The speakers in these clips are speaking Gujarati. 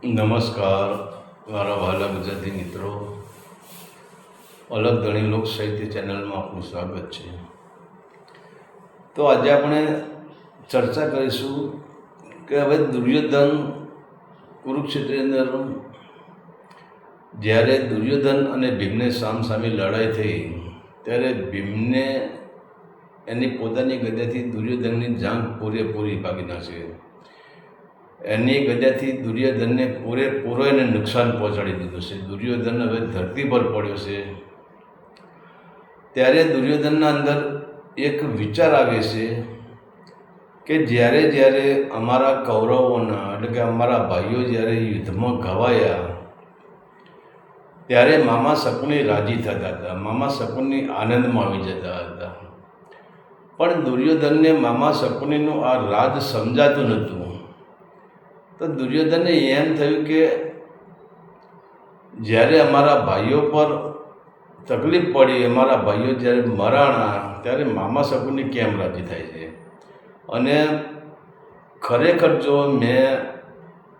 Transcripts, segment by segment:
નમસ્કાર મારા વહાલા ગુજરાતી મિત્રો, અલગ ધણી લોક સાહિત્ય ચેનલમાં આપનું સ્વાગત છે. તો આજે આપણે ચર્ચા કરીશું કે હવે દુર્યોધન કુરુક્ષેત્રની અંદર જ્યારે દુર્યોધન અને ભીમને સામસામી લડાઈ થઈ ત્યારે ભીમને એની પોતાની ગદાથી દુર્યોધનની જાંઘ પૂરેપૂરી ભાગી નાખી. એની ગદાથી દુર્યોધનને પૂરેપૂરો એને નુકસાન પહોંચાડી દીધું છે. દુર્યોધન હવે ધરતી પર પડ્યો છે. ત્યારે દુર્યોધનના અંદર એક વિચાર આવે છે કે જ્યારે જ્યારે અમારા કૌરવોના એટલે કે અમારા ભાઈઓ જ્યારે યુદ્ધમાં ઘવાયા ત્યારે મામા શકુની રાજી થતા હતા, મામા શકુની આનંદમાં આવી જતા હતા. પણ દુર્યોધનને મામા શકુનીનું આ રાજ સમજાતું નહોતું. તો દુર્યોધનને એમ થયું કે જ્યારે અમારા ભાઈઓ પર તકલીફ પડી, અમારા ભાઈઓ જ્યારે મરાણા ત્યારે મામા શકુની કેમ રાજી થાય છે. અને ખરેખર જો મેં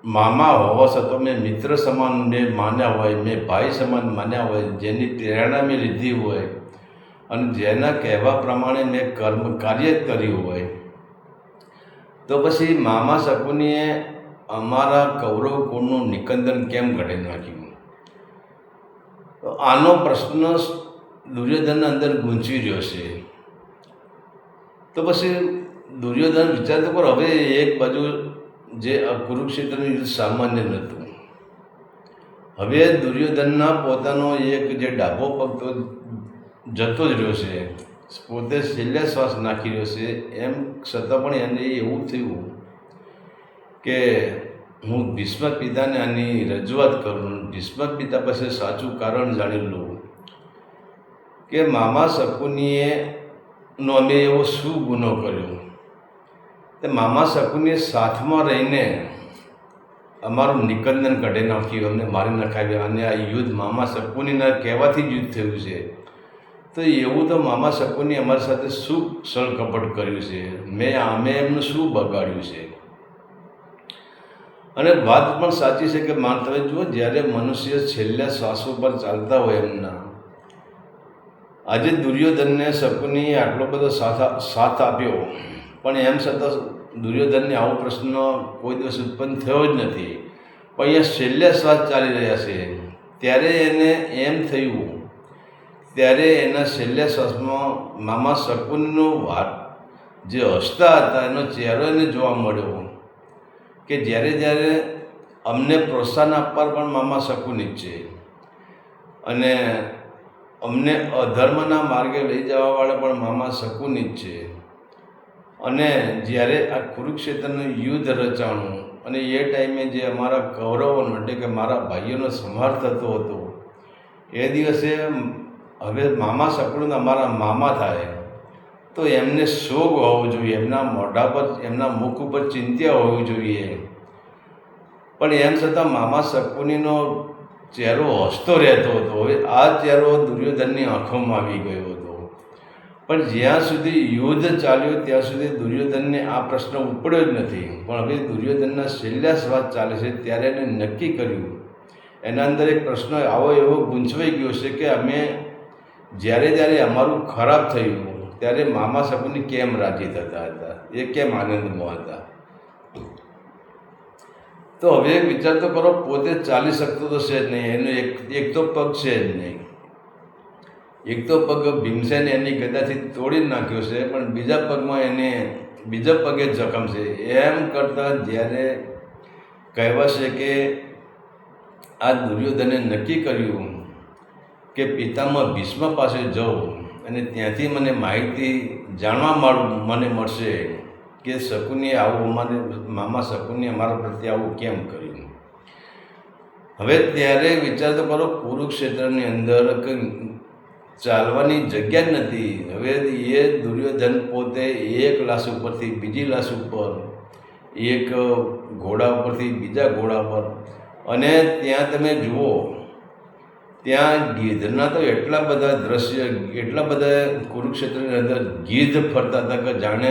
મામા હોવા છતાં મેં મિત્ર સમાન મેં માન્યા હોય, મેં ભાઈ સમાન માન્યા હોય, જેની પ્રેરણા મેં લીધી હોય અને જેના કહેવા પ્રમાણે મેં કાર્ય કર્યું હોય, તો પછી મામા શકુનીએ અમારા કૌરવ કુળનું નિકંદન કેમ ઘડી નાખ્યું? તો આનો પ્રશ્ન દુર્યોધનના અંદર ગૂંચવી રહ્યો છે. તો પછી દુર્યોધન વિચારતો પર હવે એક બાજુ જે આ કુરુક્ષેત્રનું યુદ્ધ સામાન્ય નહોતું. હવે દુર્યોધનના પોતાનો એક જે ડાબો પગ તો જતો જ રહ્યો છે, પોતે છેલ્લે શ્વાસ નાખી રહ્યો છે. એમ છતાં પણ એને એવું થયું કે હું ભીષ્મ પિતાને આની રજૂઆત કરું, ભીષ્મ પિતા પાસે સાચું કારણ જાણી લઉં કે મામા શકુનીએ અમે એવો શું ગુનો કર્યો તે મામા શકુનીએ સાથમાં રહીને અમારું નિકંદન કાઢી નાખ્યું, અમને મારી નખાવ્યા અને આ યુદ્ધ મામા શકુનીના કહેવાથી જ યુદ્ધ થયું છે. તો એવું તો મામા શકુનીએ અમારી સાથે શું છળકપટ કર્યું છે? અમે એમનું શું બગાડ્યું છે? અને વાત પણ સાચી છે કે તમે જુઓ, જ્યારે મનુષ્ય છેલ્લા શ્વાસો પર ચાલતા હોય એમના, આજે દુર્યોધનને શકુનીએ આટલો બધો સાથ આપ્યો, પણ એમ છતાં દુર્યોધનને આવો પ્રશ્ન કોઈ દિવસ ઉત્પન્ન થયો જ નથી. પણ અહીંયા છેલ્લે શ્વાસ ચાલી રહ્યા છે ત્યારે એને એમ થયું, ત્યારે એના છેલ્લે શ્વાસમાં મામા શકુનીનો વાત જે હસતા હતા એનો ચહેરો એને જોવા મળ્યો કે જ્યારે જ્યારે અમને પ્રોત્સાહન આપવા પણ મામા શકુની જ છે અને અમને અધર્મના માર્ગે લઈ જવાવાળા પણ મામા શકુની જ છે. અને જ્યારે આ કુરુક્ષેત્રનું યુદ્ધ રચાણું અને એ ટાઈમે જે અમારા કૌરવોનો એટલે કે મારા ભાઈઓનો સંહાર થતો હતો, એ દિવસે હવે મામા શકુન અમારા મામા થાય તો એમને શોક હોવો જોઈએ, એમના મોઢા પર એમના મુખ ઉપર ચિંત્યા હોવી જોઈએ. પણ એમ છતાં મામા શકુનીનો ચહેરો હસતો રહેતો હતો. હવે આ ચહેરો દુર્યોધનની આંખોમાં આવી ગયો હતો. પણ જ્યાં સુધી યુદ્ધ ચાલ્યું ત્યાં સુધી દુર્યોધનને આ પ્રશ્ન ઉપડ્યો જ નથી. પણ હવે દુર્યોધનના છેલ્લા શ્વાસ ચાલે છે ત્યારે એને નક્કી કર્યું, એના અંદર એક પ્રશ્ન આવો એવો ગૂંચવાઈ ગયો છે કે અમે જ્યારે જ્યારે અમારું ખરાબ થયું ત્યારે મામા શકુની કેમ રાજી થતા હતા, એ કેમ આનંદમાં હતા? તો હવે વિચાર તો કરો, પોતે ચાલી શકતો તો છે જ નહીં, એનો એક તો પગ છે જ નહીં. એક તો પગ ભીમસેને એની ગદાથી તોડી નાખ્યો છે, પણ બીજા પગમાં એને બીજા પગે જખમ છે. એમ કરતાં જ્યારે કહેવાશે કે આ દુર્યોધને નક્કી કર્યું કે પિતામહ ભીષ્મ પાસે જાઉં અને ત્યાંથી મને માહિતી જાણવા મને મળશે કે શકુનીએ આવું મામા શકુનીએ અમારા પ્રત્યે આવું કેમ કર્યું. હવે ત્યારે વિચાર તો કરો, કુરુક્ષેત્રની અંદર ચાલવાની જગ્યા જ નથી. હવે એ દુર્યોધન પોતે એક લાશ ઉપરથી બીજી લાશ ઉપર, એક ઘોડા ઉપરથી બીજા ઘોડા પર, અને ત્યાં તમે જુઓ ત્યાં ગીધના તો એટલા બધા દ્રશ્ય, એટલા બધા કુરુક્ષેત્રની અંદર ગીધ ફરતા હતા કે જાણે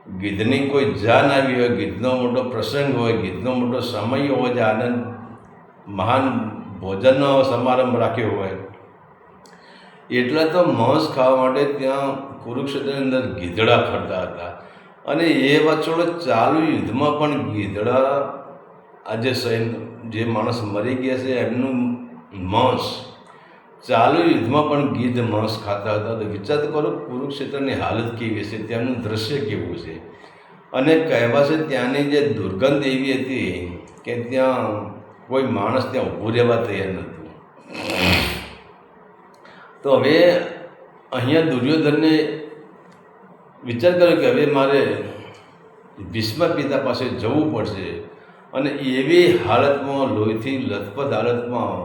ગીધની કોઈ જાન આવી હોય, ગીધનો મોટો પ્રસંગ હોય, ગીધનો મોટો સમય હોય, જે આનંદ મહાન ભોજનનો સમારંભ રાખ્યો હોય, એટલા તો માંસ ખાવા માટે ત્યાં કુરુક્ષેત્રની અંદર ગીધડા ફરતા હતા. અને એ વચોળે ચાલુ યુદ્ધમાં પણ ગીધડા, આજે જે માણસ મરી ગયા છે એમનું માંસ, ચાલુ યુદ્ધમાં પણ ગીધ માંસ ખાતા હતા. તો વિચાર કરો કુરુક્ષેત્રની હાલત કેવી છે, ત્યાંનું દ્રશ્ય કેવું છે. અને કહેવા છે ત્યાંની જે દુર્ગંધ એવી હતી કે ત્યાં કોઈ માણસ ત્યાં ઊભું રહેવા તૈયાર નહોતું. તો હવે અહીંયા દુર્યોધનને વિચાર કર્યો કે હવે મારે ભીષ્મ પિતા પાસે જવું પડશે. અને એવી હાલતમાં, લોહીથી લથપથ હાલતમાં,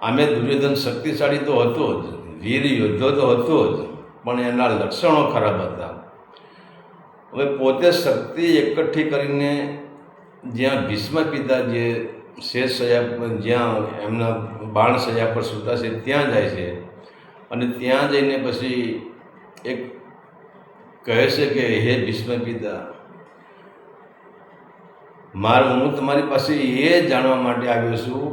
આમે દુર્યોધન શક્તિશાળી તો હતો જ, વીર યોદ્ધો તો હતો જ, પણ એના લક્ષણો ખરાબ હતા. હવે પોતે શક્તિ એકઠી કરીને જ્યાં ભીષ્મ પિતા જે શેષશય્યા, જ્યાં એમના બાણ શય્યા પર સૂતા છે ત્યાં જાય છે. અને ત્યાં જઈને પછી એક કહે છે કે હે ભીષ્મ પિતા, હું તમારી પાસે એ જાણવા માટે આવ્યો છું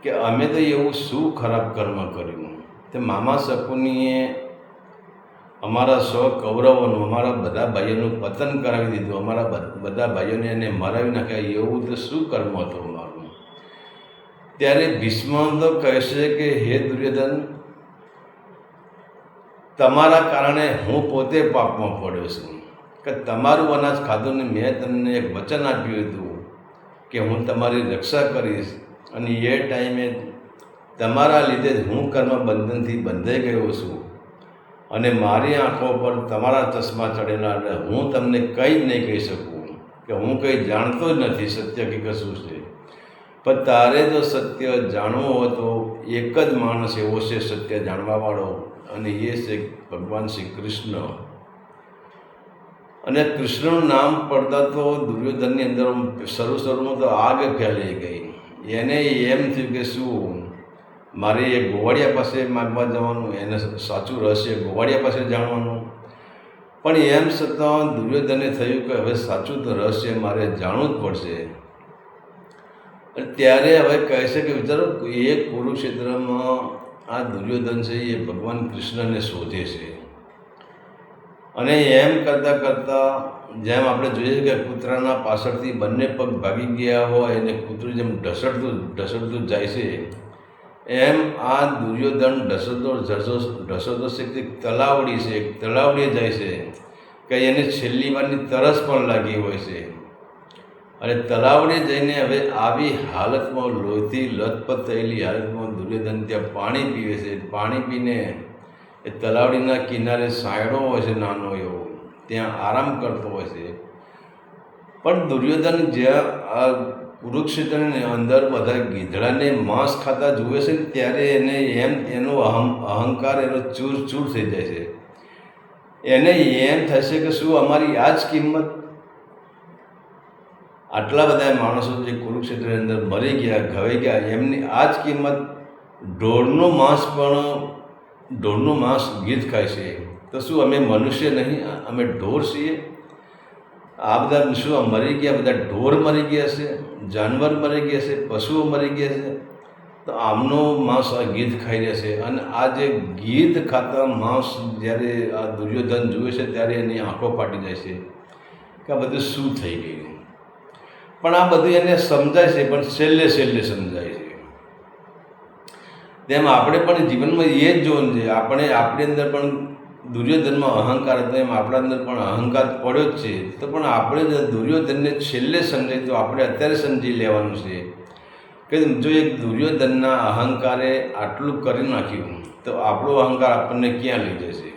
કે અમે તો એવું શું ખરાબ કર્મ કર્યું તે મામા શકુનીએ અમારા સો કૌરવોનું, અમારા બધા ભાઈઓનું પતન કરાવી દીધું, અમારા બધા ભાઈઓને એને મરાવી નાખ્યા, એવું તો શું કર્મ હતું અમારું. ત્યારે ભીષ્મ તો કહેશે કે હે દુર્યોધન, તમારા કારણે હું પોતે પાપમાં પડ્યો છું કે તમારું અનાજ ખાધું ને મેં તમને એક વચન આપ્યું હતું કે હું તમારી રક્ષા કરીશ. અને એ ટાઈમે તમારા લીધે હું કર્મ બંધનથી બંધાઈ ગયો છું. અને મારી આંખો પર તમારા ચશ્મા ચડેલા, એટલે હું તમને કંઈ જ નહીં કહી શકું કે હું કંઈ જાણતો જ નથી સત્ય કે શું છે. પણ તારે જો સત્ય જાણવું હોય તો એક જ માણસ એવો છે સત્ય જાણવાવાળો, અને એ છે ભગવાન શ્રી કૃષ્ણ. અને કૃષ્ણનું નામ પડતા તો દુર્યોધનની અંદર શરૂમાં તો આગ ફેલાઈ ગઈ. એને એમ થયું કે શું મારે એ ગોવાળિયા પાસે માગવા જવાનું, એને સાચું રહસ્ય ગોવાળિયા પાસે જાણવાનું. પણ એમ છતાં દુર્યોધને થયું કે હવે સાચું તો રહસ્ય મારે જાણવું જ પડશે. ત્યારે હવે કહે છે કે વિચારો, એ કુરુક્ષેત્રમાં આ દુર્યોધન છે એ ભગવાન કૃષ્ણને શોધે છે. અને એમ કરતાં કરતાં જેમ આપણે જોઈએ કે કૂતરાના પાછળથી બંને પગ ભાગી ગયા હોય અને કૂતરું જેમ ઢસડતું જાય છે, એમ આ દુર્યોધન ઢસડતો છે તલાવડી છે, તલાવડીએ જાય છે કે એને છેલ્લી વારની તરસ પણ લાગી હોય છે. અને તલાવડીએ જઈને હવે આવી હાલતમાં, લોહીથી લથપથ થયેલી હાલતમાં દુર્યોધન ત્યાં પાણી પીવે છે. પાણી પીને એ તલાવડીના કિનારે સાયડો હોય છે નાનો એવો, ત્યાં આરામ કરતો હોય છે. પણ દુર્યોધન જ્યાં આ કુરુક્ષેત્રની અંદર બધા ગીધડાને માંસ ખાતા જુએ છે ત્યારે એને એનો અહંકાર એનો ચૂર થઈ જાય છે. એને એમ થશે કે શું અમારી આ જ કિંમત, આટલા બધા માણસો જે કુરુક્ષેત્રની અંદર મરી ગયા, ઘવાઈ ગયા, એમની આ જ કિંમત. ઢોરનું માંસ ગીધ ખાય છે, તો શું અમે મનુષ્ય નહીં, અમે ઢોર છીએ? આ બધા શું મરી ગયા, બધા ઢોર મરી ગયા છે, જાનવર મરી ગયા છે, પશુઓ મરી ગયા છે, તો આમનું માંસ આ ગીધ ખાઈ રહ્યા છે. અને આ જે ગીધ ખાતા માંસ જ્યારે આ દુર્યોધન જુએ છે ત્યારે એની આંખો ફાટી જાય છે કે આ બધું શું થઈ ગયું. પણ આ બધું એને સમજાય છે, પણ છેલ્લે સમજાય છે. તેમ આપણે પણ જીવનમાં એ જ જોવાનું છે. આપણી અંદર પણ દુર્યોધનમાં અહંકાર હતો, એમ આપણા અંદર પણ અહંકાર પડ્યો જ છે. તો પણ આપણે દુર્યોધનને છેલ્લે સમજાય તો આપણે અત્યારે સમજી લેવાનું છે કે જો એક દુર્યોધનના અહંકારે આટલું કરી નાખ્યું તો આપણો અહંકાર આપણને ક્યાં લઈ જશે.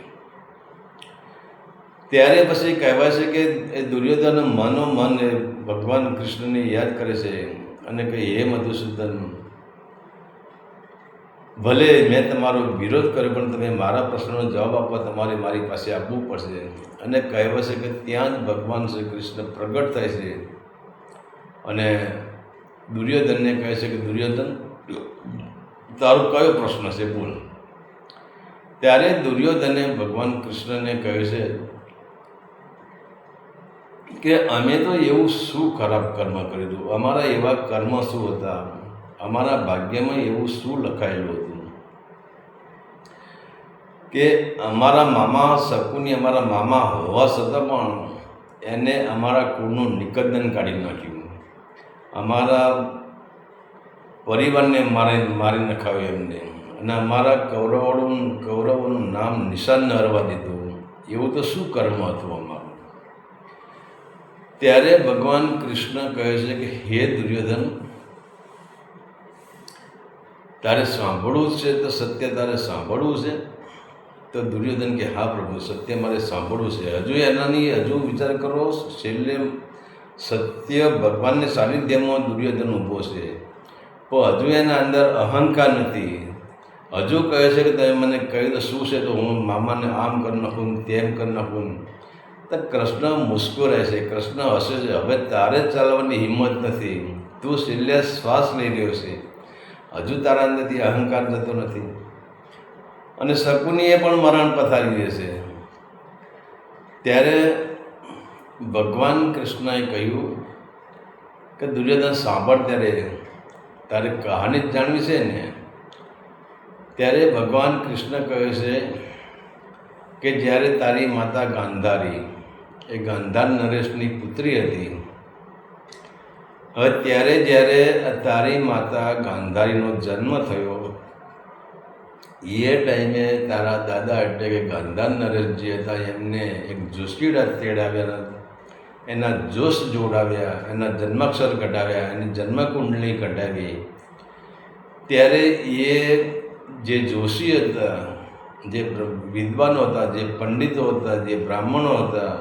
ત્યારે પછી કહેવાય છે કે એ દુર્યોધન મનોમન ભગવાન કૃષ્ણને યાદ કરે છે અને કહે હે મધુસૂદન, ભલે મેં તમારો વિરોધ કર્યો પણ તમે મારા પ્રશ્નનો જવાબ આપવા તમારે મારી પાસે આપવું પડશે. અને કહેવાય છે કે ત્યાં જ ભગવાન શ્રી કૃષ્ણ પ્રગટ થાય છે અને દુર્યોધનને કહે છે કે દુર્યોધન, તારો કયો પ્રશ્ન છે બોલ. ત્યારે દુર્યોધને ભગવાન કૃષ્ણને કહે છે કે અમે તો એવું શું ખરાબ કર્મ કર્યું, અમારા એવા કર્મ શું હતા, અમારા ભાગ્યમાં એવું શું લખાયેલું હતું કે અમારા મામા શકુની અમારા મામા હોવા છતાં પણ એને અમારા કુળનું નિકંદન કાઢી નાખ્યું, અમારા પરિવારને મારી નખાવ્યો એમને, અને અમારા કૌરવોનું નામ નિશાન ન હરવા દીધું. એવું તો શું કર્મ હતું અમારું? ત્યારે ભગવાન કૃષ્ણ કહે છે કે હે દુર્યોધન, તારે સાંભળવું છે તો સત્ય તારે સાંભળવું છે? તો દુર્યોધન કે હા પ્રભુ, સત્ય મારે સાંભળવું છે. હજુ વિચાર કરો, છેલ્લે સત્ય ભગવાનને સાનિધ્યમાં દુર્યોધન ઊભો છે, પણ હજુ એના અંદર અહંકાર નથી. હજુ કહે છે કે તમે મને કહી દો શું છે, તો હું મામાને આમ કરી નાખું, તેમ કરી નાખું. તો કૃષ્ણ મુસ્કુરાય છે, કૃષ્ણ હસે છે. હવે તારે ચાલવાની હિંમત નથી, તું છેલ્લે શ્વાસ લઈ રહ્યો છે, હજુ તારા અંદરથી અહંકાર જતો નથી. અને શકુનીએ પણ મરણ પથારી રહેશે. ત્યારે ભગવાન કૃષ્ણએ કહ્યું કે દુર્યોધન સાંભળ, તારે કહાની જ જાણવી છે ને? ત્યારે ભગવાન કૃષ્ણ કહે છે કે જ્યારે તારી માતા ગાંધારી, એ ગાંધાર નરેશની પુત્રી હતી, હવે ત્યારે જ્યારે તારી માતા ગાંધારીનો જન્મ થયો, એ ટાઈમે તારા દાદા એટલે કે ગાંધાર નરેશ જે હતા એમને એક જોશીડા તેડાવ્યા, એના જોશ જોડાવ્યા, એના જન્માક્ષર કઢાવ્યા, એની જન્મકુંડળી કઢાવી. ત્યારે એ જે જોશી હતા, જે વિદ્વાનો હતા, જે પંડિતો હતા, જે બ્રાહ્મણો હતા,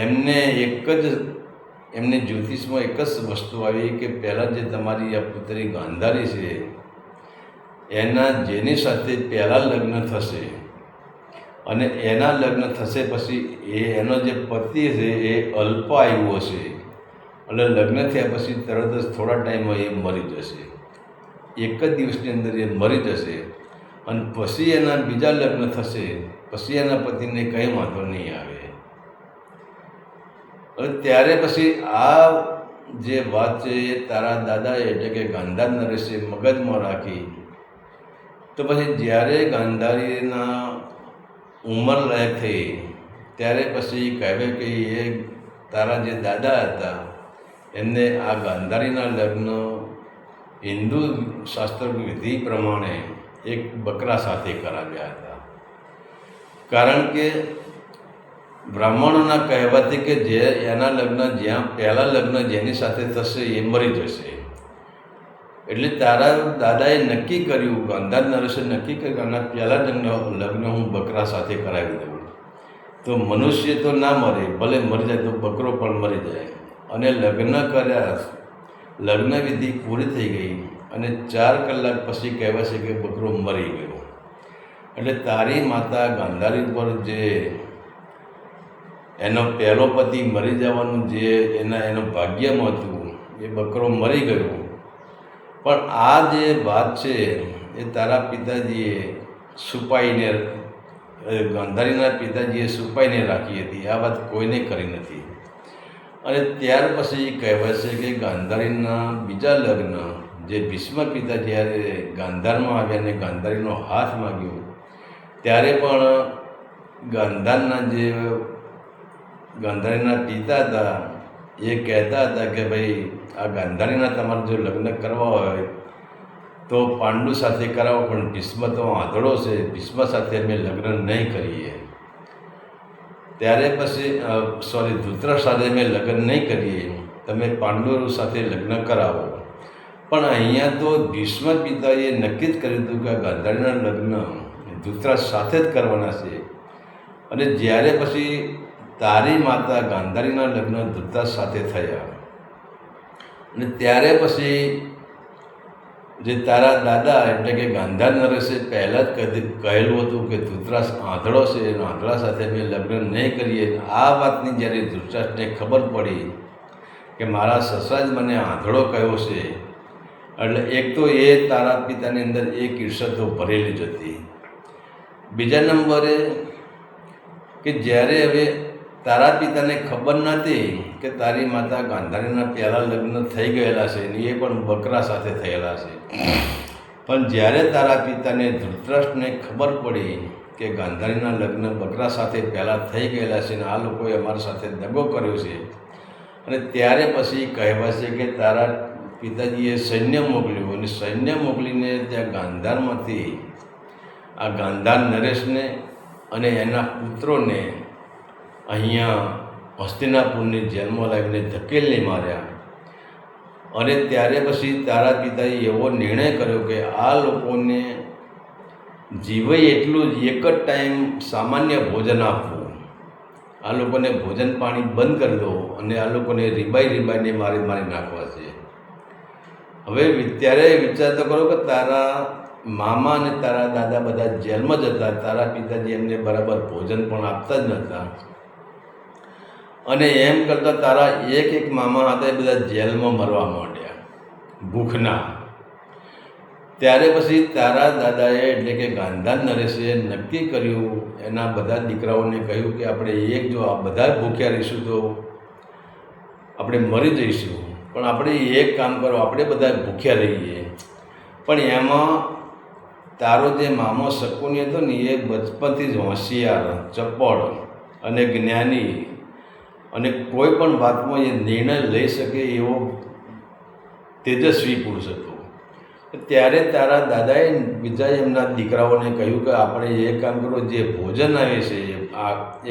એમને જ્યોતિષમાં એક જ વસ્તુ આવી કે પહેલાં જે તમારી આ પુત્રી ગાંધારી છે, જેની સાથે પહેલાં લગ્ન થશે અને એના લગ્ન થશે પછી એનો જે પતિ છે એ અલ્પાયુ હશે, એટલે લગ્ન થયા પછી તરત જ થોડા ટાઈમમાં એ મરી જશે, એક જ દિવસની અંદર એ મરી જશે. અને પછી એના બીજા લગ્ન થશે, પછી એના પતિને કંઈ વાંધો નહીં આવે. હવે ત્યારે પછી આ જે વાત છે એ તારા દાદાએ એટલે કે ગાંધાર નરેશે મગજમાં રાખી. તો પછી જ્યારે ગાંધારીના ઉંમર લાયક થઈ, ત્યારે પછી કહેવાય કે એ તારા જે દાદા હતા એમને આ ગાંધારીના લગ્ન હિન્દુ શાસ્ત્ર વિધિ પ્રમાણે એક બકરા સાથે કરાવ્યા હતા. કારણ કે બ્રાહ્મણોના કહેવાથી કે જે એના લગ્ન જ્યાં પહેલાં લગ્ન જેની સાથે થશે એ મરી જશે, એટલે તારા દાદાએ નક્કી કર્યું, ગાંધાર નરેશે નક્કી કર્યું કે આના પહેલાં લગ્ન હું બકરા સાથે કરાવી દઉં, તો મનુષ્ય તો ના મરે, ભલે મરી જાય તો બકરો પણ મરી જાય. અને લગ્ન કર્યા, લગ્ન વિધિ પૂરી થઈ ગઈ અને 4 કલાક પછી કહેવાય છે કે બકરો મરી ગયો. એટલે તારી માતા ગાંધારી પર જે એનો પહેલો પતિ મરી જવાનું જે એનું ભાગ્યમાં હતું, એ બકરો મરી ગયો. પણ આ જે વાત છે એ તારા પિતાજીએ છુપાઈને, ગાંધારીના પિતાજીએ છુપાઈને રાખી હતી, આ વાત કોઈને કરી નથી. અને ત્યાર પછી કહેવાય છે કે ગાંધારીના બીજા લગ્ન, જે ભીષ્મ પિતા જ્યારે ગાંધારમાં આવ્યા અને ગાંધારીનો હાથ માગ્યો, ત્યારે પણ ગાંધારીના પિતા હતા એ કહેતા હતા કે ભાઈ આ ગાંધારીના તમારે જો લગ્ન કરવા હોય તો પાંડુ સાથે કરાવો, પણ ભીષ્મ તો આંધળો છે, ભીષ્મ સાથે અમે લગ્ન નહીં કરીએ. ત્યારે પછી ધૃતરાષ્ટ્ર સાથે અમે લગ્ન નહીં કરીએ, તમે પાંડુ સાથે લગ્ન કરાવો. પણ અહીંયા તો ભીષ્મ પિતાએ નક્કી જ કર્યું હતું કે આ ગાંધારીના લગ્ન ધૃતરાષ્ટ્ર સાથે જ કરવાના છે. અને જ્યારે પછી તારી માતા ગાંધારીના લગ્ન ધૃતરાષ્ટ્ર સાથે થયા, અને ત્યારે પછી જે તારા દાદા એટલે કે ગાંધાર નરેશે પહેલાં જ કહેલું હતું કે ધૃતરાષ્ટ્ર આંધળો છે, આંધળા સાથે મેં લગ્ન નહીં કરીએ. આ વાતની જ્યારે ધૃતરાષ્ટ્રને ખબર પડી કે મારા સસરા જ મને આંધળો કહ્યો છે, એટલે એક તો એ તારા પિતાની અંદર એક ઈર્ષા તો ભરેલી જ હતી. બીજા નંબરે કે જ્યારે હવે તારા પિતાને ખબર નહોતી કે તારી માતા ગાંધારીના પહેલાં લગ્ન થઈ ગયેલા છે ને એ પણ બકરા સાથે થયેલા છે. પણ જ્યારે તારા પિતાને ધૃતરાષ્ટ્રને ખબર પડી કે ગાંધારીના લગ્ન બકરા સાથે પહેલાં થઈ ગયેલા છે ને આ લોકોએ અમારા સાથે દગો કર્યો છે, અને ત્યારે પછી કહેવાય છે કે તારા પિતાજીએ સૈન્ય મોકલ્યું, અને સૈન્ય મોકલીને ત્યાં ગાંધારમાંથી આ ગાંધાર નરેશને અને એના પુત્રોને અહીંયા હસ્તિનાપુરની જેલમાં લાવીને ધકેલી માર્યા. અને ત્યારે પછી તારા પિતાએ એવો નિર્ણય કર્યો કે આ લોકોને જીવે એટલું જ એક જ ટાઈમ સામાન્ય ભોજન આપવું, આ લોકોને ભોજન પાણી બંધ કરી દો અને આ લોકોને રીબાઈને મારી નાખવા છે. હવે ત્યારે વિચાર તો કરો કે તારા મામા અને તારા દાદા બધા જેલમાં જ હતા, તારા પિતાજી એમને બરાબર ભોજન પણ આપતા જ નહોતા, અને એમ કરતાં તારા એક મામા હતા એ બધા જેલમાં મરવા માંડ્યા ભૂખના. ત્યારે પછી તારા દાદાએ એટલે કે ગાંધાર નરેશે નક્કી કર્યું, એના બધા દીકરાઓને કહ્યું કે આપણે જો આ બધા ભૂખ્યા રહીશું તો આપણે મરી જઈશું, પણ આપણે એક કામ કરો, આપણે બધા ભૂખ્યા રહીએ. પણ એમાં તારો જે મામો શકુની હતો ને એ બચપનથી જ હોશિયાર, ચપળ અને જ્ઞાની, અને કોઈ પણ વાતમાં એ નિર્ણય લઈ શકે એવો તેજસ્વી પુરુષ હતો. ત્યારે તારા દાદાએ બીજા એમના દીકરાઓને કહ્યું કે આપણે એ કામ કરો, જે ભોજન આવે છે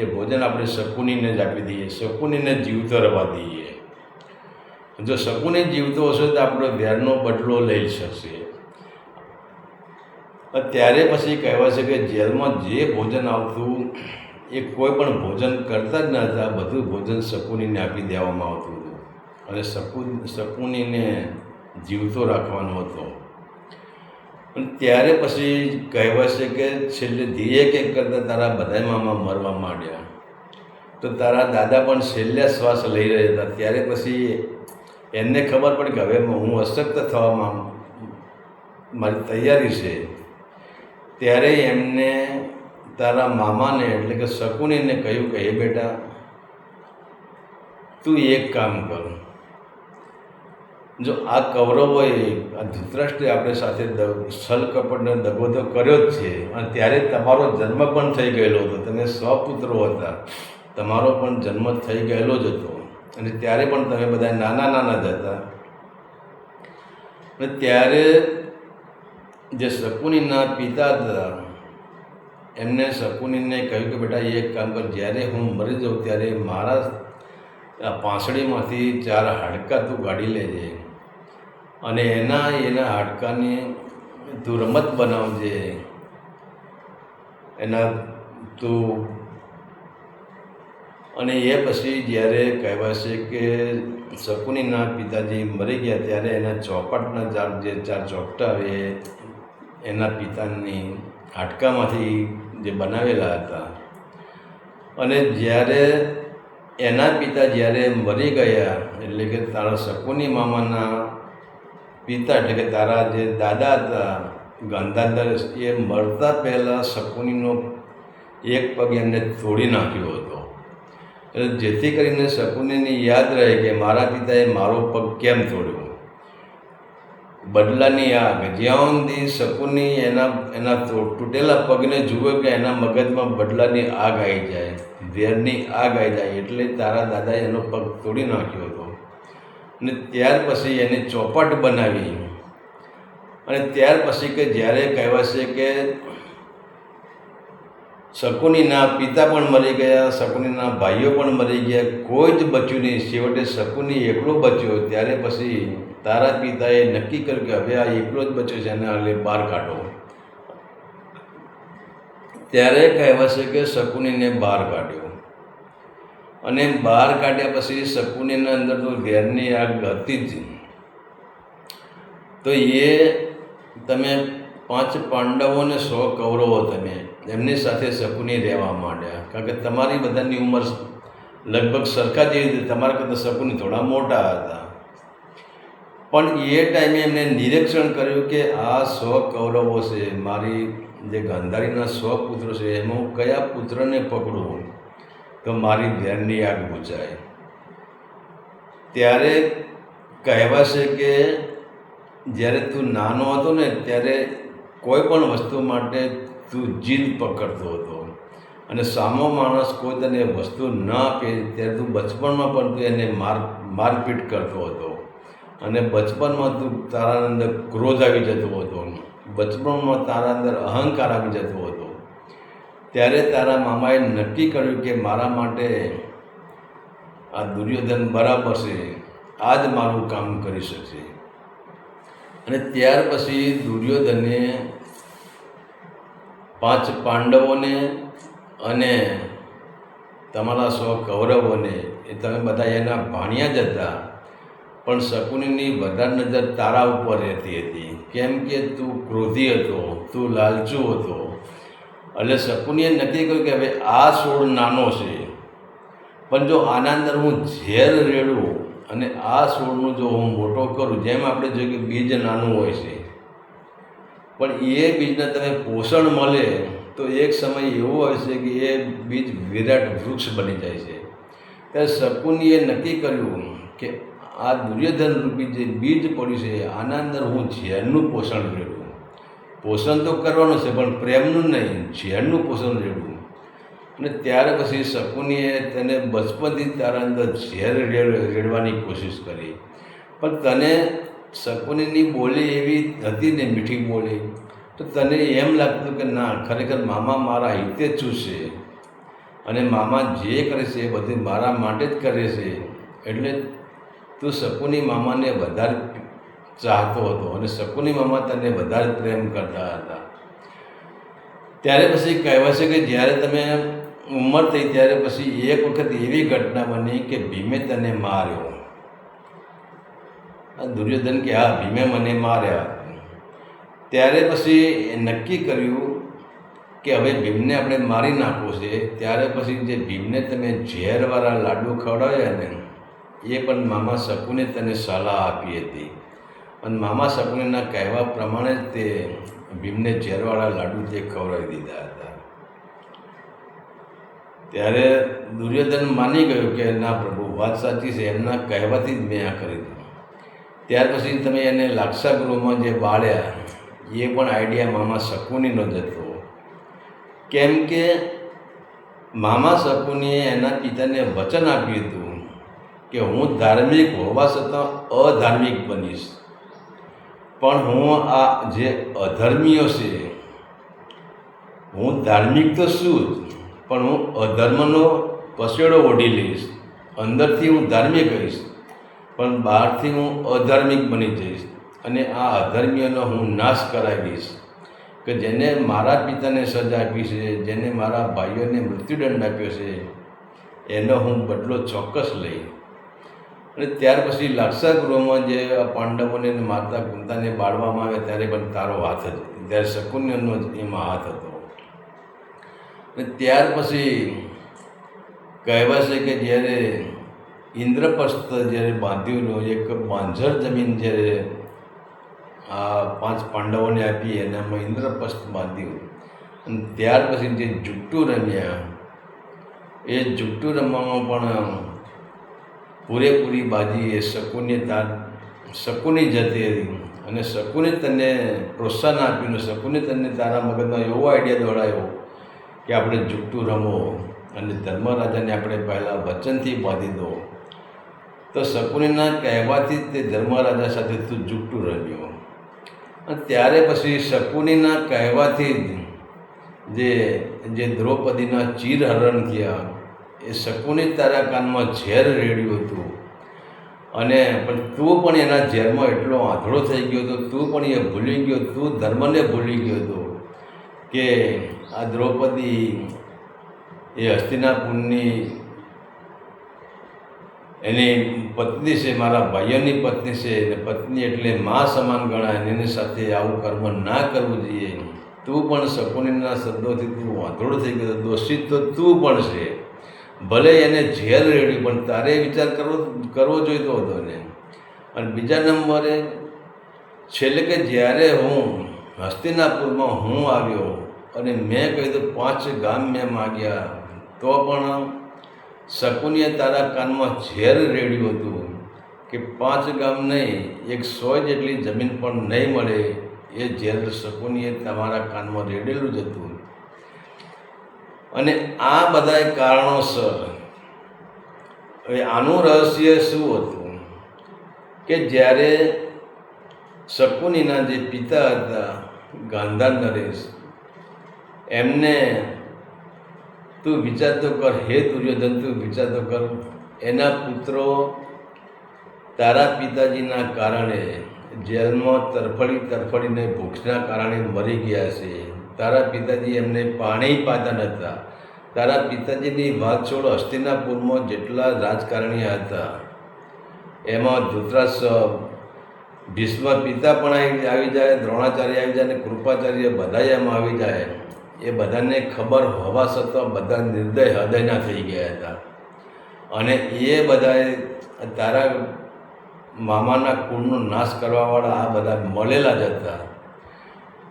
એ ભોજન આપણે શકુનીને જ આપી દઈએ, શકુનીને જીવતો રહેવા દઈએ. જો શકુની જીવતો હશે તો આપણો વેરનો બદલો લઈ શકશે. ત્યારે પછી કહેવાય છે કે જેલમાં જે ભોજન આવતું એ કોઈ પણ ભોજન કરતા જ ન હતા, બધું ભોજન શકુનીને આપી દેવામાં આવતું હતું, અને શકુનીને જીવતો રાખવાનો હતો. અને ત્યારે પછી કહેવાય છે કે છેલ્લે એક કરતાં તારા બધા મામા મરવા માંડ્યા. તો તારા દાદા પણ છેલ્લે શ્વાસ લઈ રહ્યા હતા. ત્યારે પછી એમને ખબર પડી કે હવે હું અશક્ત થવામાં મારી તૈયારી છે. ત્યારે એમને તારા મામાને એટલે કે શકુનીને કહ્યું કે હે બેટા, તું એક કામ કર, જો આ કૌરવોએ આ ધૃતરાષ્ટ્રે આપણે સાથે છલ કપટને દગો તો કર્યો જ છે, અને ત્યારે તમારો જન્મ પણ થઈ ગયેલો હતો, તમે સ્વપુત્રો હતા, તમારો પણ જન્મ થઈ ગયેલો જ હતો, અને ત્યારે પણ તમે બધા નાના જ હતા. અને ત્યારે જે શકુનીના પિતા હતા એમને શકુનીને કહ્યું કે બેટા એક કામ કર, જ્યારે હું મરી જાઉં ત્યારે મારા પાંસળીમાંથી 4 હાડકાં તું કાઢી લેજે, અને એના હાડકાની તું રમત બનાવજે, એના તું. અને એ પછી જ્યારે કહેવાય છે કે શકુનીના પિતાજી મરી ગયા ત્યારે એના ચોપાટના 4 ચોકટા આવે એના પિતાની હાડકામાંથી જે બનાવેલા હતા. અને જ્યારે એના પિતા જ્યારે મરી ગયા એટલે કે તારા શકુની મામાના પિતા એટલે કે તારા જે દાદા હતા ગાંધાર, એ મરતા પહેલાં શકુનીનો એક પગ એમને તોડી નાખ્યો હતો, એટલે જેથી કરીને શકુનીને યાદ રહે કે મારા પિતાએ મારો પગ કેમ તોડ્યો. બદલાની આગ, જ્યાં સુધી શકુની એના તૂટેલા પગને જુએ કે એના મગજમાં બદલાની આગ આવી જાય, ઝેરની આગ આવી જાય, એટલે તારા દાદાએ એનો પગ તોડી નાખ્યો હતો. અને ત્યાર પછી એને ચોપાટ બનાવી, અને ત્યાર પછી કે જ્યારે કહેવાય છે કે શકુનીના પિતા પણ મરી ગયા, શકુનીના ભાઈઓ પણ મરી ગયા, કોઈ જ બચ્યું નહીં. છેવટે શકુની એકલો બચ્યો. ત્યારે પછી તારા પિતાએ નક્કી કર્યું કે હવે આ એકલો જ બચ્યો છે, એને હાલે બહાર કાઢો. ત્યારે કહેવાય છે કે શકુનીને બહાર કાઢ્યો, અને બહાર કાઢ્યા પછી શકુનીના અંદર તો ઝેરની આગ હતી જ. તો એ તમે 5 પાંડવોને 100 કૌરવો, તમે એમની સાથે શકુની રહેવા માંડ્યા, કારણ કે તમારી બધાની ઉંમર લગભગ સરખા જેવી હતી, તમારા કરતાં શકુની થોડા મોટા હતા. પણ એ ટાઈમે એમને નિરીક્ષણ કર્યું કે આ 100 કૌરવો છે, મારી જે ગાંધારીના 100 પુત્રો છે, એમાં હું કયા પુત્રને પકડું. તો મારી ધ્યાનની આગ બુઝાય. ત્યારે કહેવાશે કે જ્યારે તું નાનો હતો ને ત્યારે કોઈ પણ વસ્તુ માટે તું જીદ પકડતો હતો અને સામો માણસ કોઈ તને વસ્તુ ન આપે ત્યારે તું બચપણમાં પણ તું એને મારપીટ કરતો હતો અને બચપણમાં તું તારા અંદર ક્રોધ આવી જતો હતો, બચપણમાં તારા અંદર અહંકાર આવી જતો હતો. ત્યારે તારા મામાએ નક્કી કર્યું કે મારા માટે આ દુર્યોધન બરાબર છે, આ જ મારું કામ કરી શકશે. અને ત્યાર પછી દુર્યોધને 5 પાંડવોને અને તમારા 100 કૌરવોને, એ તમે બધા એના ભાણિયા જ હતા, પણ શકુનીની વધારે નજર તારા ઉપર રહેતી હતી. કેમ કે તું ક્રોધી હતો, તું લાલચુ હતો. એટલે શકુનીએ નક્કી કર્યું કે હવે આ છોડ નાનો છે, પણ જો આના અંદર હું ઝેર રેડું અને આ છોડનું જો હું મોટો કરું, જેમ આપણે જોઈએ કે બીજ નાનું હોય છે, પણ એ બીજને તમે પોષણ મળે તો એક સમય એવો હોય છે કે એ બીજ વિરાટ વૃક્ષ બની જાય છે. ત્યારે શકુનીએ નક્કી કર્યું કે આ દુર્યોધન રૂપી જે બીજ પડ્યું છે આના અંદર હું ઝેરનું પોષણ રેડું. પોષણ તો કરવાનું છે પણ પ્રેમનું નહીં, ઝેરનું પોષણ રેડું. અને ત્યાર પછી શકુનીએ તેને બચપનથી તારા અંદર ઝેર રેડવાની કોશિશ કરી, પણ તને શકુનીની બોલી એવી હતી ને, મીઠી બોલી, તો તને એમ લાગતું કે ના, ખરેખર મામા મારા હિતે જ છે અને મામા જે કરે છે એ બધું મારા માટે જ કરે છે. એટલે તું શકુની મામાને વધારે ચાહતો હતો અને શકુની મામા તને વધારે પ્રેમ કરતા હતા. ત્યારે પછી કહેવાય છે કે જ્યારે તમે ઉંમર થઈ ત્યારે પછી એક વખત એવી ઘટના બની કે ભીમે તને માર્યો. દુર્યોધન કે હા, ભીમે મને માર્યા. ત્યારે પછી નક્કી કર્યું કે હવે ભીમને આપણે મારી નાખવો છે. ત્યારે પછી જે ભીમને તમે ઝેરવાળા લાડુ ખવડાવ્યા ને, એ પણ મામા શકુને તને સલાહ આપી હતી અને મામા શકુનીના કહેવા પ્રમાણે જ તે ભીમને ઝેરવાળા લાડુ તે ખવડાવી દીધા હતા. ત્યારે દુર્યોધન માની ગયો કે ના પ્રભુ, વાત સાચી છે, એમના કહેવાથી જ મેં આ કરી દીધું. ત્યાર પછી તમે એને લાક્ષાગૃહમાં જે બાળ્યા, એ પણ આઈડિયા મામા શકુનીનો જ હતો. કેમ કે મામા શકુનીએ એના પિતાને વચન આપ્યું હતું કે હું ધાર્મિક હોવા છતાં અધાર્મિક બનીશ, પણ હું આ જે અધર્મીઓ છે, હું ધાર્મિક તો છું જ, પણ હું અધર્મનો પસેડો ઓઢી લઈશ. અંદરથી હું ધાર્મિક હઈશ, પણ બહારથી હું અધાર્મિક બની જઈશ અને આ અધર્મીઓનો હું નાશ કરાવીશ. કે જેને મારા પિતાને સજા આપી છે, જેને મારા ભાઈઓને મૃત્યુદંડ આપ્યો છે, એનો હું બદલો ચોક્કસ લઈ. અને ત્યાર પછી લાક્ષાગૃહમાં જે પાંડવોને માતા કુંતાને બાળવામાં આવે ત્યારે પણ તારો હાથ હતો, ત્યારે શકુનીનો જ એમાં હાથ હતો. અને ત્યાર પછી કહેવાય છે કે જ્યારે ઇન્દ્રપ્રસ્થ જ્યારે બાંધ્યું, એક બાંજર જમીન જ્યારે આ 5 પાંડવોને આપી, એનામાં ઇન્દ્રપ્રસ્થ બાંધ્યું. અને ત્યાર પછી જે જુટ્ટુ રમ્યા, એ જુટ્ટુ રમવામાં પણ પૂરેપૂરી બાજી એ શકુની જતી હતી. અને શકુની તને પ્રોત્સાહન આપ્યું, શકુની તને તારા મગજમાં એવો આઈડિયા દોડાયો કે આપણે જુટ્ટુ રમો અને ધર્મરાજાને આપણે પહેલાં વચનથી બાંધી દો. તો શકુનીના કહેવાથી જ તે ધર્મરાજા સાથે તું જુટ્ટુ રમ્યો. અને ત્યારે પછી શકુનીના કહેવાથી જ જે દ્રૌપદીના ચીરહરણ થયા, એ શકુની તારા કાનમાં ઝેર રેડ્યું હતું. અને પણ તું પણ એના ઝેરમાં એટલો આંધળો થઈ ગયો હતો, તું પણ એ ભૂલી ગયો, તું ધર્મને ભૂલી ગયો હતો કે આ દ્રૌપદી એ હસ્તિનાપુરની એની પત્ની છે, મારા ભાઈઓની પત્ની છે, અને પત્ની એટલે મા સમાન ગણાય, એની સાથે આવું કર્મ ના કરવું જોઈએ. તું પણ શકુનીના શબ્દોથી તું વાંધળો થઈ ગયો, દોષિત તો તું પણ છે. ભલે એને ઝેર રેડ્યું, પણ તારે વિચાર કરવો જોઈતો હતો ને. અને બીજા નંબરે છેલ્લે કે જ્યારે હું હસ્તિનાપુરમાં હું આવ્યો અને મેં કહ્યું 5 ગામ મેં માગ્યા, તો પણ શકુનીએ તારા કાનમાં ઝેર રેડ્યું હતું કે 5 ગામ નહીં 100 જેટલી જમીન પણ નહીં મળે એ ઝેર શકુનીએ તમારા કાનમાં રેડેલું જ હતું. અને આ બધા કારણોસર હવે આનું રહસ્ય શું હતું કે જ્યારે શકુનીના જે પિતા હતા ગાંધાર નરેશ, એમને તું વિચારતો કર, હે દુર્યોધન તું વિચારતો કર, એના પુત્રો તારા પિતાજીના કારણે જેલમાં તરફડીને ભૂખના કારણે મરી ગયા છે. તારા પિતાજી એમને પાણી પાતા નહોતા. તારા પિતાજીની વાત છોડ, હસ્તિનાપુરમાં જેટલા રાજકારણીઓ હતા એમાં ધૃતરાષ્ટ્ર, ભીષ્મ પિતા પણ આવી જાય, દ્રોણાચાર્ય આવી જાય, અને કૃપાચાર્ય બધા એમાં આવી જાય. એ બધાને ખબર હોવા છતાં બધા નિર્દય હૃદયના થઈ ગયા હતા. અને એ બધાએ તારા મામાના કુળનો નાશ કરવાવાળા આ બધા મળેલા જ હતા.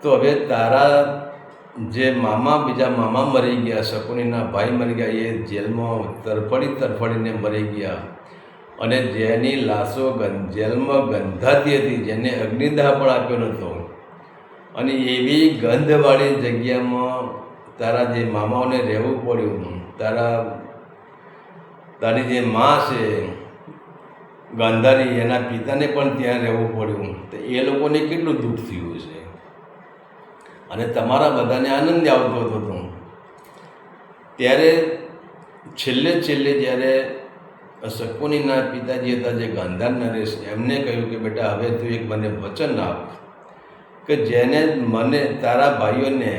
તો હવે તારા જે બીજા મામા મરી ગયા, શકુનીના ભાઈ મરી ગયા, એ જેલમાં તરફડીને મરી ગયા. અને જેની લાશો જેલમાં ગંધાતી હતી, જેને અગ્નિદાહ પણ આપ્યો નહોતો, અને એવી ગંધવાળી જગ્યામાં તારા જે મામાઓને રહેવું પડ્યું. તારી જે મા છે ગાંધારી, એના પિતાને પણ ત્યાં રહેવું પડ્યું. તો એ લોકોને કેટલું દુઃખ થયું છે. અને તમારા બધાને આનંદ આવતો હતો. ત્યારે છેલ્લે જ્યારે શકુનીના પિતાજી હતા જે ગાંધાર નરેશ, એમને કહ્યું કે બેટા હવે તું એક મને વચન આપ કે જેને મને તારા ભાઈઓને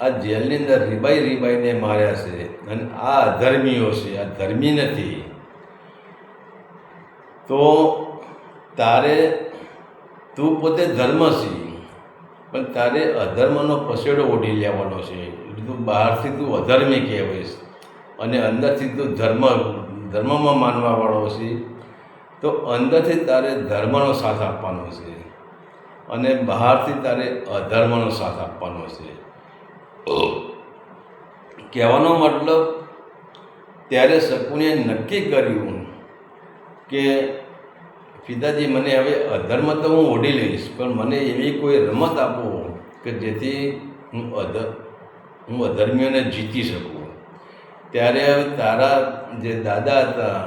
આ જેલની અંદર રીબાઈને માર્યા છે, અને આ અધર્મીઓ છે, આ ધર્મી નથી, તો તારે તું પોતે ધર્મ છે પણ તારે અધર્મનો પસેડો ઓઢી લેવાનો છે. તું બહારથી તું અધર્મી કહેવાઈશ અને અંદરથી તું ધર્મમાં માનવાવાળો છે. તો અંદરથી તારે ધર્મનો સાથ આપવાનો છે અને બહારથી તારે અધર્મનો સાથ આપવાનો છે. કહેવાનો મતલબ ત્યારે શકુનીએ નક્કી કર્યું કે પિતાજી મને હવે અધર્મ તો હું ઓઢી લઈશ, પણ મને એવી કોઈ રમત આપો કે જેથી હું અધર્મીઓને જીતી શકું. ત્યારે તારા જે દાદા હતા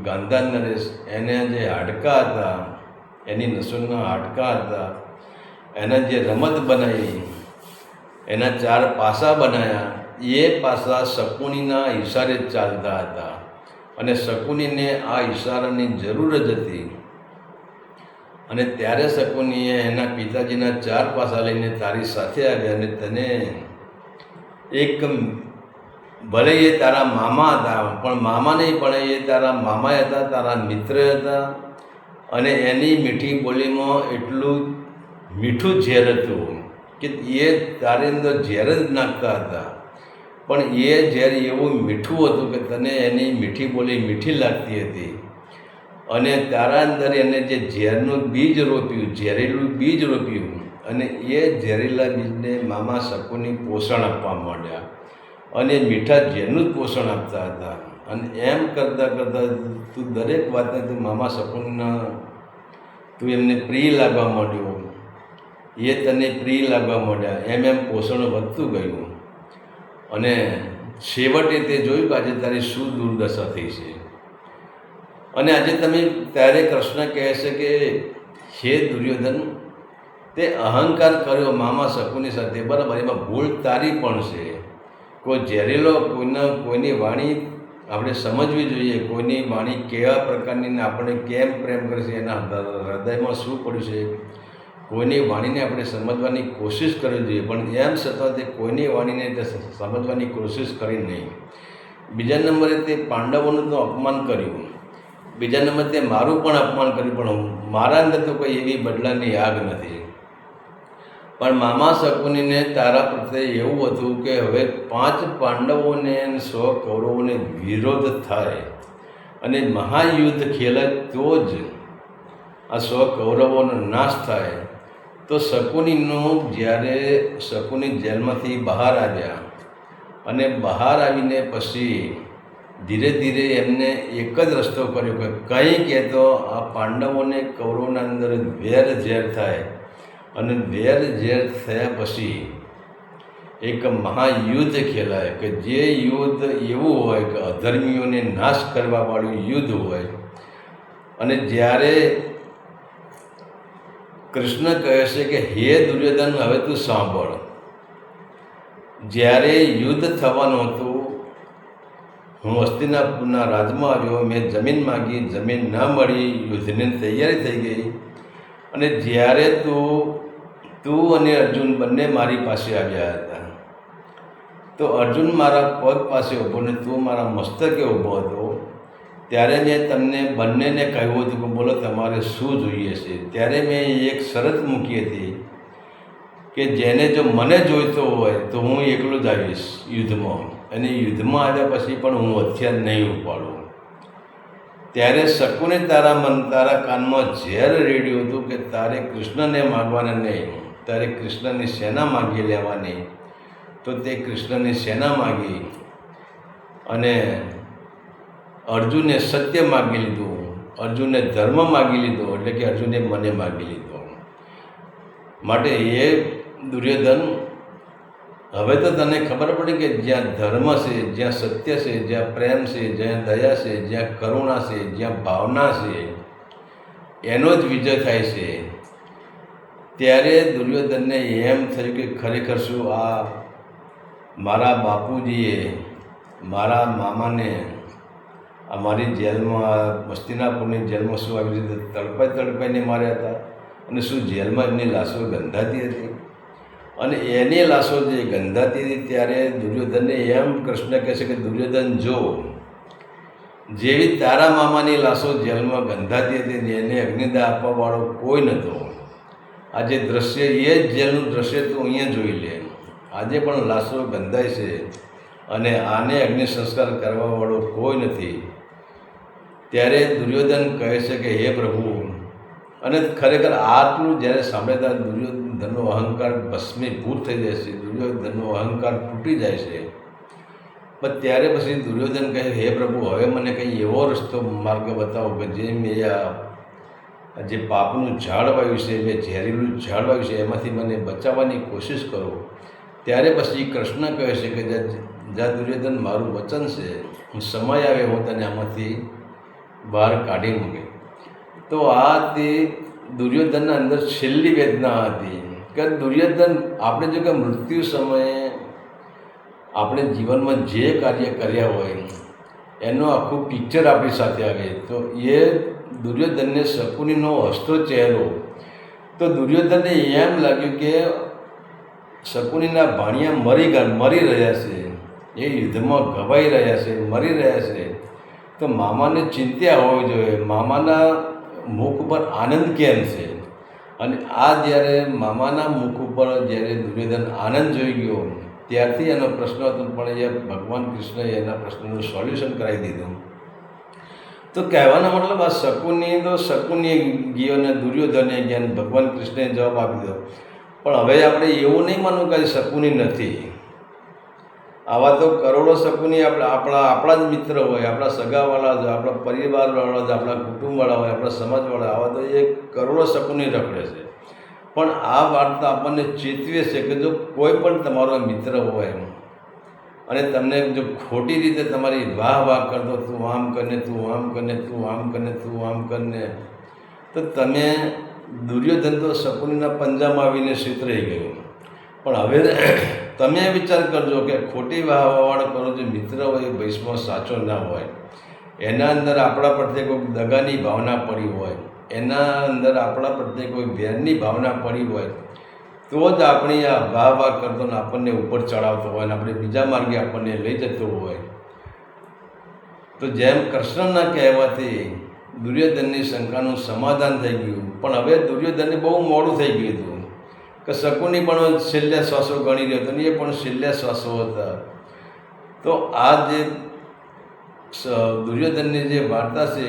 ગાંધાર નરેશ, એને જે હાડકાં હતા, એની નસોના હાડકાં હતા, એને જે રમત બનાવી, એના 4 પાસા બનાવ્યા. એ પાસા શકુનીના ઈશારે ચાલતા હતા અને શકુનીને આ ઈશારાની જરૂર જ હતી. અને ત્યારે શકુનીએ એના પિતાજીના 4 પાસા લઈને તારી સાથે આવ્યા અને તને એક, ભલે એ તારા મામા હતા પણ મામા નહીં, પણ એ તારા મામા હતા, તારા મિત્ર હતા. અને એની મીઠી બોલીમાં એટલું મીઠું ઝેર હતું કે એ તારી અંદર ઝેર જ નાખતા હતા, પણ એ ઝેર એવું મીઠું હતું કે તને એની મીઠી બોલી મીઠી લાગતી હતી. અને તારા અંદર એને જે ઝેરનું બીજ રોપ્યું, ઝેરેલું બીજ રોપ્યું, અને એ ઝેરેલા બીજને મામા શકુની પોષણ આપવા માંડ્યા અને મીઠા ઝેરનું જ પોષણ આપતા હતા. અને એમ કરતાં તું દરેક વાતને તું મામા શકુનના તું એમને પ્રિય લાગવા માંડ્યો, એ તને પ્રિય લાગવા માંડ્યા. એમ પોષણ વધતું ગયું. અને છેવટે તે જોયું કે આજે તારી શું દુર્દશા થઈ છે. અને આજે ત્યારે કૃષ્ણ કહે છે કે હે દુર્યોધન, તે અહંકાર કર્યો મામા શકુની સાથે, બરાબર, એમાં ભૂલ તારી પણ છે. કોઈ ઝેરેલો કોઈની વાણી આપણે સમજવી જોઈએ. કોઈની વાણી કેવા પ્રકારની, આપણે કેમ પ્રેમ કરે છે, એના હૃદયમાં શું પડ્યું છે, કોઈની વાણીને આપણે સમજવાની કોશિશ કરવી જોઈએ. પણ એમ છતાં તે કોઈની વાણીને સમજવાની કોશિશ કરી નહીં. બીજા નંબરે તે પાંડવોનું તો અપમાન કર્યું, બીજા નંબર તે મારું પણ અપમાન કર્યું, પણ મારા અંદર તો કોઈ એવી બદલાની આગ નથી. પણ મામા શકુનીને તારા પ્રત્યે એવું હતું કે હવે 5 પાંડવોને 100 કૌરવોને વિરોધ થાય અને મહાયુદ્ધ ખેલાય તો જ આ 100 કૌરવોનો નાશ થાય. તો જ્યારે શકુની જેલમાંથી બહાર આવ્યા અને બહાર આવીને પછી ધીરે ધીરે એમને એક જ રસ્તો કર્યો કે કંઈ કહેતો આ પાંડવોને કૌરવોના અંદર વેર ઝેર થાય, અને વેર ઝેર થયા પછી એક મહાયુદ્ધ ખેલાય કે જે યુદ્ધ એવું હોય કે અધર્મીઓને નાશ કરવાવાળું યુદ્ધ હોય. અને જ્યારે કૃષ્ણ કહે છે કે હે દુર્યોધન, હવે તું સાંભળ, જ્યારે યુદ્ધ થવાનું હતું, હું હસ્તિનાપુરના રાજમાં આવ્યો, મેં જમીન માગી, જમીન ના મળી, યુદ્ધની તૈયારી થઈ ગઈ, અને જ્યારે તું અને અર્જુન બંને મારી પાસે આવ્યા હતા, તો અર્જુન મારા પગ પાસે ઊભો ને તું મારા મસ્તકે ઊભો હતો, ત્યારે મેં તમને બંનેને કહ્યું હતું કે બોલો તમારે શું જોઈએ છે. ત્યારે મેં એક શરત મૂકી હતી કે જેને જો મને જોઈતો હોય તો હું એકલો જ આવીશ યુદ્ધમાં, અને યુદ્ધમાં આવ્યા પછી પણ હું હથિયાર નહીં ઉપાડું. ત્યારે શકુને તારા કાનમાં ઝેર રેડ્યું હતું કે તારે કૃષ્ણને માગવાના નહીં, તારે કૃષ્ણની સેના માગી લેવાની. તો તે કૃષ્ણની સેના માગી, અને અર્જુને સત્ય માગી લીધું, અર્જુને ધર્મ માગી લીધો, એટલે કે અર્જુને મને માગી લીધો. માટે એ દુર્યોધન, હવે તો તને ખબર પડી કે જ્યાં ધર્મ છે, જ્યાં સત્ય છે, જ્યાં પ્રેમ છે, જ્યાં દયા છે, જ્યાં કરુણા છે, જ્યાં ભાવના છે, એનો જ વિજય થાય છે. ત્યારે દુર્યોધનને એમ થયું કે ખરેખર શું આ મારા બાપુજીએ મારા મામાને અમારી જેલમાં, હસ્તિનાપુરની જેલમાં શું આવી રીતે તડપાઈને માર્યા હતા, અને શું જેલમાં એમની લાશો ગંધાતી હતી, અને એની લાશો જે ગંધાતી હતી ત્યારે દુર્યોધનને એમ કૃષ્ણ કહે છે કે દુર્યોધન, જો જેવી તારા મામાની લાશો જેલમાં ગંધાતી હતી, એને અગ્નિદાહ આપવાવાળો કોઈ નહોતો. આજે દ્રશ્ય, એ જ જેલનું દ્રશ્ય તું અહીંયા જોઈ લે, આજે પણ લાશો ગંધાય છે, અને આને અગ્નિ સંસ્કાર કરવાવાળો કોઈ નથી. ત્યારે દુર્યોધન કહે છે કે હે પ્રભુ, અને ખરેખર આટલું જ્યારે સાંભળતા દુર્યોધનનો અહંકાર ભસ્મીભૂત થઈ જાય છે, દુર્યોધનનો અહંકાર તૂટી જાય છે. પણ ત્યારે પછી દુર્યોધન કહે હે પ્રભુ, હવે મને કંઈ એવો રસ્તો માર્ગ બતાવો કે જે મેં જે પાપનું ઝાડ વાવ્યું છે, મેં ઝેરીલું ઝાડ વાવ્યું છે, એમાંથી મને બચાવવાની કોશિશ કરો. ત્યારે પછી કૃષ્ણ કહે છે કે જા દુર્યોધન, મારું વચન છે, હું સમય આવે હું તને આમાંથી બહાર કાઢી મૂકે. તો આ તે દુર્યોધનના અંદર છેલ્લી વેદના હતી કે દુર્યોધન, આપણે જો કે મૃત્યુ સમયે આપણે જીવનમાં જે કાર્ય કર્યા હોય એનું આખું પિક્ચર આપણી સાથે આવે, તો એ દુર્યોધનને શકુનીનો હસતો ચહેરો, તો દુર્યોધનને એમ લાગ્યું કે શકુનીના ભાણિયા મરી રહ્યા છે, એ યુદ્ધમાં ઘવાઈ રહ્યા છે, મરી રહ્યા છે. તો મામાને ચિંતા હોવી જોઈએ, મામાના મુખ ઉપર આનંદ કેમ છે? અને આ જ્યારે મામાના મુખ ઉપર જ્યારે દુર્યોધન આનંદ જોઈ ગયો, ત્યારથી એનો પ્રશ્ન હતો, પણ એ ભગવાન કૃષ્ણએ એના પ્રશ્નનું સોલ્યુશન કરાવી દીધું. તો કહેવાનો મતલબ આ શકુનીએ ગયો ને દુર્યોધને ગયા, ભગવાન કૃષ્ણએ જવાબ આપી દીધો. પણ હવે આપણે એવું નહીં માનવું કે શકુની નથી. આવા તો કરોડો શકુની આપણા જ મિત્ર હોય, આપણા સગાવાળા જ, આપણા પરિવારવાળા જ, આપણા કુટુંબવાળા હોય, આપણા સમાજવાળા, આવા તો એ કરોડો શકુની રખડે છે. પણ આ વાર્તા આપણને ચેતવે છે કે જો કોઈ પણ તમારો મિત્ર હોય અને તમને જો ખોટી રીતે તમારી વાહ કરતો, તું આમ કરીને, તું આમ કરીને, તું આમ કરીને, તું આમ કરીને, તો તમે દુર્યોધન તો શકુનીના પંજામાં આવીને છેતરાઈ ગયો. પણ હવે તમે વિચાર કરજો કે ખોટી વાહવાળો કરો જે મિત્ર હોય એ ભવિષ્યમાં સાચો ના હોય, એના અંદર આપણા પ્રત્યે કોઈ દગાની ભાવના પડી હોય, એના અંદર આપણા પ્રત્યે કોઈ વેરની ભાવના પડી હોય, તો જ આપણી આ વાહ કરતો ને આપણને ઉપર ચડાવતો હોય ને આપણે બીજા માર્ગે આપણને લઈ જતો હોય. તો જેમ કૃષ્ણના કહેવાથી દુર્યોધનની શંકાનું સમાધાન થઈ ગયું. પણ હવે દુર્યોધનને બહુ મોડું થઈ ગયું હતું કે શકુની પણ છેલ્લા શ્વાસો ગણી રહ્યો હતો ને એ પણ છેલ્લા શ્વાસો હતા. તો આ જે દુર્યોધનની જે વાર્તા છે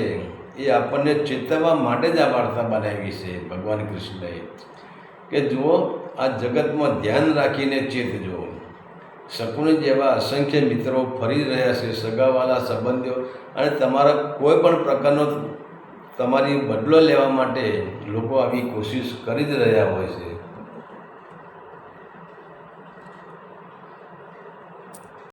એ આપણને ચેતવવા માટે જ આ વાર્તા બનાવી છે ભગવાન કૃષ્ણએ, કે જુઓ આ જગતમાં ધ્યાન રાખીને ચેતજો. શકુની જેવા અસંખ્ય મિત્રો ફરી રહ્યા છે, સગાવાલા સંબંધીઓ, અને તમારા કોઈ પણ પ્રકારનો તમારી બદલો લેવા માટે લોકો આવી કોશિશ કરી જ રહ્યા હોય છે.